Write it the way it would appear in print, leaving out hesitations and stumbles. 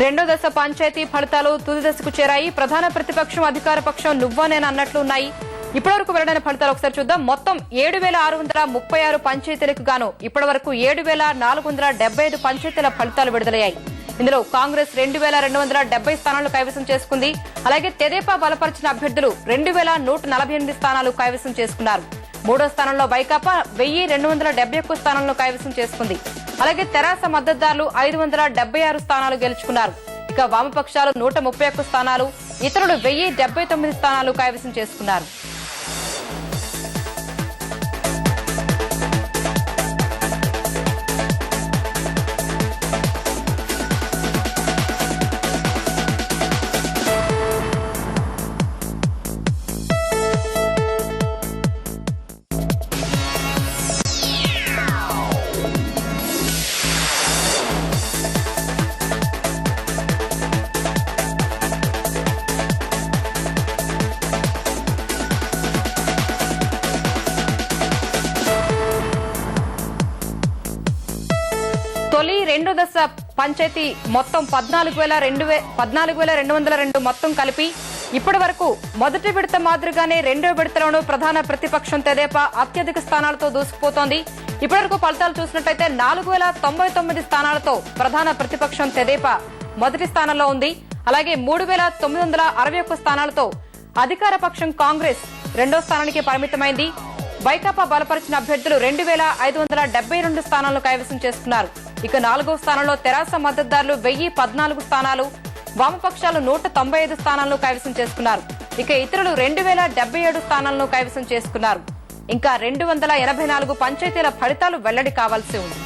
రెండో దశ పంచాయతీ ఫలితాలు తుది దశకు చేరాయి. ప్రధాన ప్రతిపక్షం అధికార పక్షం నువ్వా నేను అన్నట్లు ఉన్నాయి. ఇప్పటివరకు వెల్లడైన ఫలితాలు ఒకసారి చూద్దాం. మొత్తం 7,636 పంచాయతీలకు గాను ఇప్పటివరకు 7,475 పంచాయతీల ఫలితాలు విడుదలయ్యాయి. ఇందులో కాంగ్రెస్ 2,270 స్థానాలు కైవసం చేసుకుంది. అలాగే తెదేపా బలపరిచిన అభ్యర్థులు 2,148 స్థానాలు కైవసం చేసుకున్నారు. మూడో స్థానంలో వైకాపా 1,271 స్థానాలను కైవసం చేసుకుంది. అలాగే తెరాస మద్దతుదారులు 576 స్థానాలు గెలుచుకున్నారు. ఇక వామపక్షాలు 131 స్థానాలు, ఇతరులు 1,079 స్థానాలు కైవసం చేసుకున్నారు. తొలి రెండో దశ పంచాయతీ మొత్తం 14,202 మొత్తం కలిపి ఇప్పటి వరకు మొదటి విడత మాదిరిగానే రెండో విడతలోనూ ప్రధాన ప్రతిపక్షం తెదేపా అత్యధిక స్థానాలతో దూసుకుపోతోంది. ఇప్పటివరకు ఫలితాలు చూసినట్లయితే 4,099 స్థానాలతో ప్రధాన ప్రతిపక్షం తెదేపా మొదటి స్థానంలో ఉంది. అలాగే 3,961 స్థానాలతో అధికార పక్షం కాంగ్రెస్ రెండో స్థానానికి పరిమితమైంది. వైకాపా బలపరిచిన అభ్యర్థులు 2,572 స్థానాలను కైవసం చేసుకున్నారు. ఇక నాలుగో స్థానంలో తెరాస మద్దతుదారులు 1,014 స్థానాలు, వామపక్షాలు 195 స్థానాలను కైవసం చేసుకున్నారు. ఇక ఇతరులు 2,077 స్థానాలను కైవసం చేసుకున్నారు. ఇంకా 284 పంచాయతీల ఫలితాలు వెల్లడి కావాల్సి ఉంది.